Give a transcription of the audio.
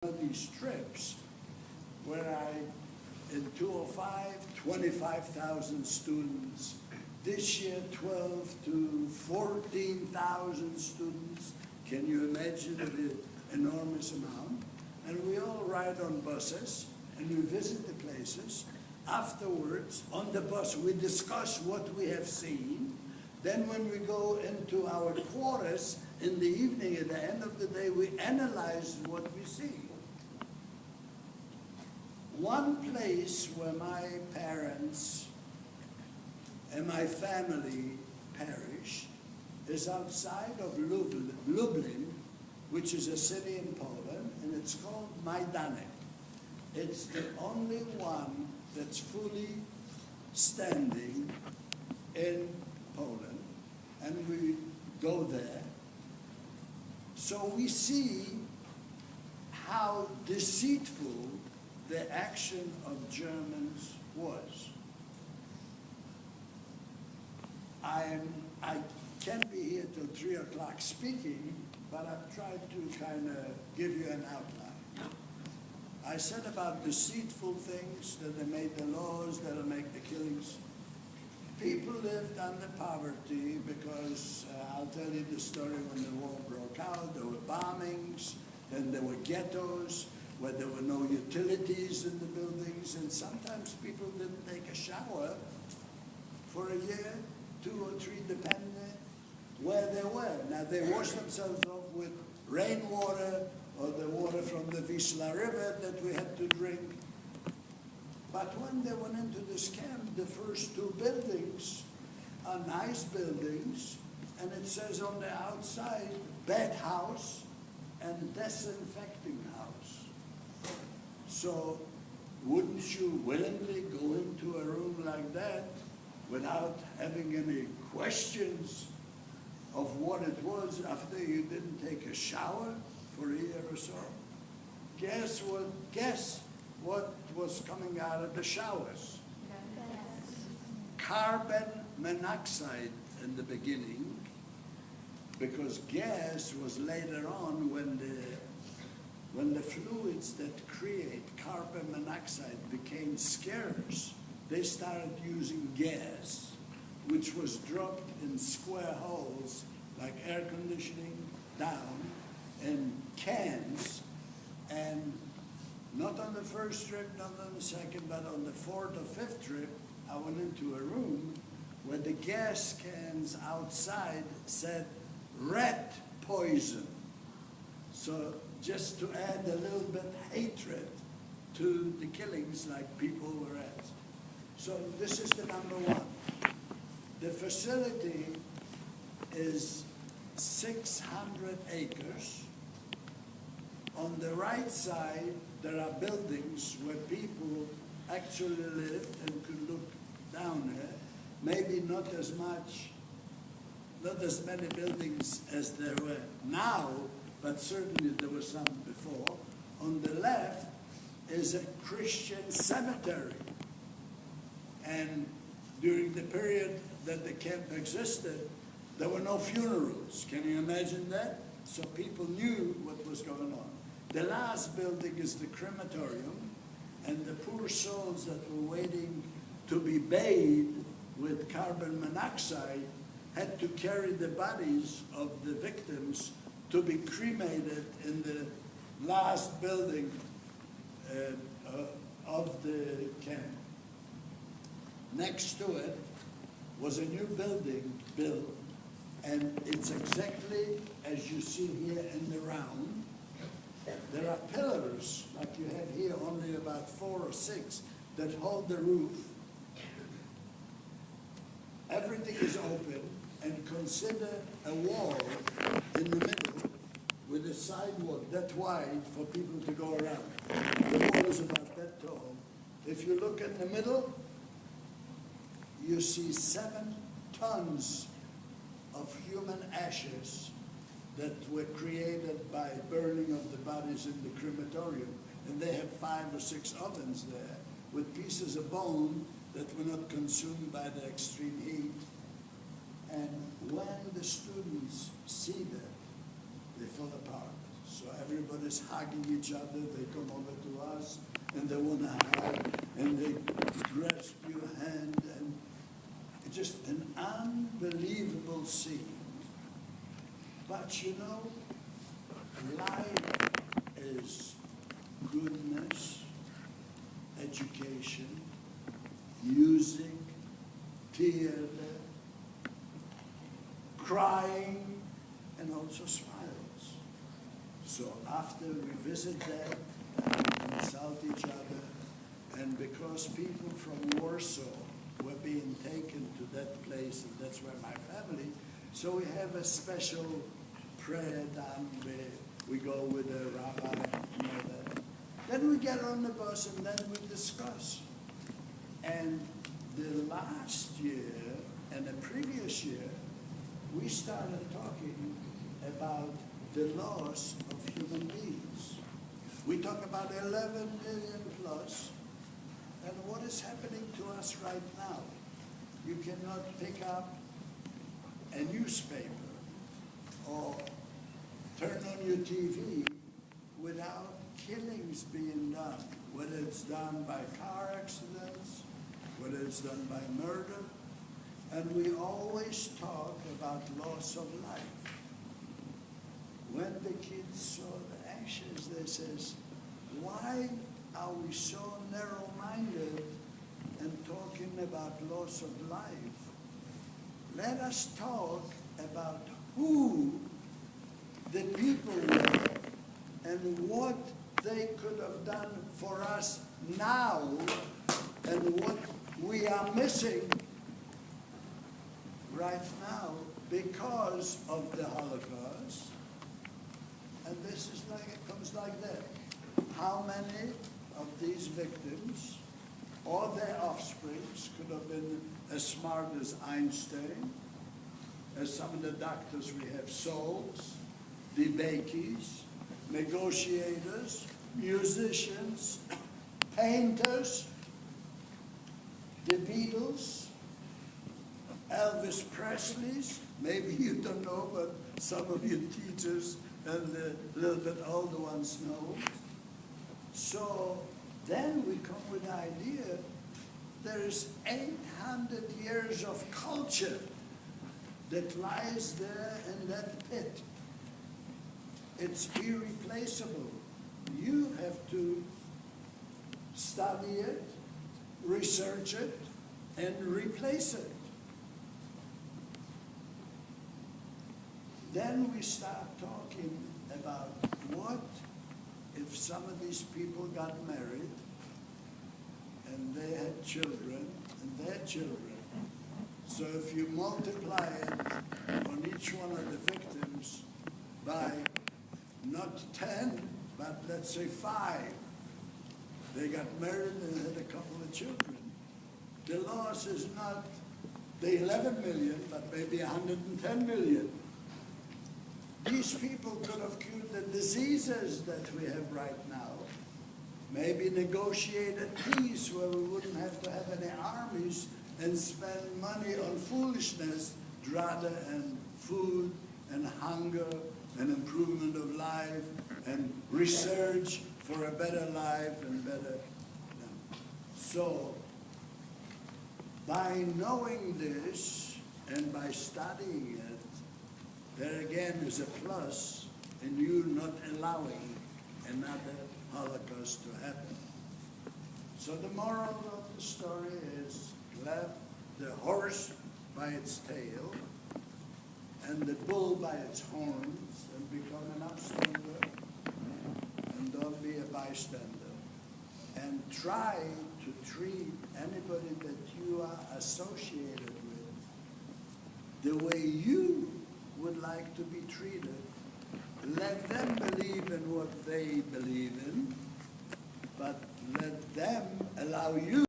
Of these trips where in 2005, 25,000 students. This year, 12 to 14,000 students. Can you imagine the enormous amount? And we all ride on buses and we visit the places. Afterwards, on the bus, we discuss what we have seen. Then when we go into our quarters in the evening, at the end of the day, we analyze what we see. One place where my parents and my family perished is outside of Lublin, which is a city in Poland, and it's called Majdanek. It's the only one that's fully standing in Poland, and we go there. So we see how deceitful the action of Germans was. I can't be here till 3 o'clock speaking, but I've tried to kind of give you an outline. I said about deceitful things, that they made the laws that'll make the killings. People lived under poverty because, I'll tell you the story when the war broke out, there were bombings, then there were ghettos, where there were no utilities in the buildings, and sometimes people didn't take a shower for a year, 2 or 3, depending where they were. Now, they washed themselves off with rainwater or the water from the Wisla River that we had to drink. But when they went into this camp, the first 2 buildings are nice buildings, and it says on the outside, bed house and disinfecting house. So, wouldn't you willingly go into a room like that without having any questions of what it was after you didn't take a shower for a year or so? Guess what was coming out of the showers? Yes. Carbon monoxide in the beginning, because gas was later on when the fluids that create carbon monoxide became scarce. They started using gas, which was dropped in square holes, like air conditioning, down in cans. And not on the first trip, not on the second, but on the 4th or 5th trip, I went into a room where the gas cans outside said rat poison. So just to add a little bit hatred to the killings, like people were at. So this is the number one. The facility is 600 acres. On the right side, there are buildings where people actually lived and could look down there. Maybe not as many buildings as there were now, but certainly there were some before. On the left is a Christian cemetery. And during the period that the camp existed, there were no funerals. Can you imagine that? So people knew what was going on. The last building is the crematorium, and the poor souls that were waiting to be bathed with carbon monoxide had to carry the bodies of the victims to be cremated in the last building of the camp. Next to it was a new building built, and it's exactly as you see here in the round. There are pillars, like you have here, only about 4 or 6, that hold the roof. Everything is open, and consider a wall in the middle with a sidewalk that wide for people to go around. The wall is about that tall. If you look in the middle, you see 7 tons of human ashes that were created by burning of the bodies in the crematorium. And they have 5 or 6 ovens there with pieces of bone that were not consumed by the extreme heat. And when the students see that, they fall apart. So everybody's hugging each other. They come over to us and they want to hug and they grasp your hand, and it's just an unbelievable scene. But you know, life is goodness, education, music, theater, crying, and also smiles. So after we visit them, we consult each other, and because people from Warsaw were being taken to that place, and that's where my family, so we have a special prayer done where we go with a rabbi and all that. Then we get on the bus and then we discuss. And the last year and the previous year, we started talking about the loss of human beings. We talk about 11 million plus, and what is happening to us right now? You cannot pick up a newspaper or turn on your TV without killings being done, whether it's done by car accidents, whether it's done by murder, and we always talk about loss of life. When the kids saw the ashes, they says, why are we so narrow-minded and talking about loss of life? Let us talk about who the people were and what they could have done for us now and what we are missing right now because of the Holocaust. And this is like, it comes like that. How many of these victims or their offsprings could have been as smart as Einstein, as some of the doctors we have, souls, debatees, negotiators, musicians, painters, the Beatles, Elvis Presley's, maybe you don't know, but some of your teachers and the little bit older ones know. So then we come with the idea there is 800 years of culture that lies there in that pit. It's irreplaceable. You have to study it, research it, and replace it. Then we start talking about what if some of these people got married and they had children and their children. So if you multiply it on each one of the victims by not 10, but let's say 5, they got married and had a couple of children. The loss is not the 11 million, but maybe 110 million. These people could have cured the diseases that we have right now. Maybe negotiated peace where we wouldn't have to have any armies and spend money on foolishness rather than food and hunger and improvement of life and research for a better life and better. So, by knowing this and by studying it, there again is a plus in you not allowing another Holocaust to happen. So the moral of the story is grab the horse by its tail and the bull by its horns and become an upstander and don't be a bystander. And try to treat anybody that you are associated with the way you would like to be treated. Let them believe in what they believe in, but let them allow you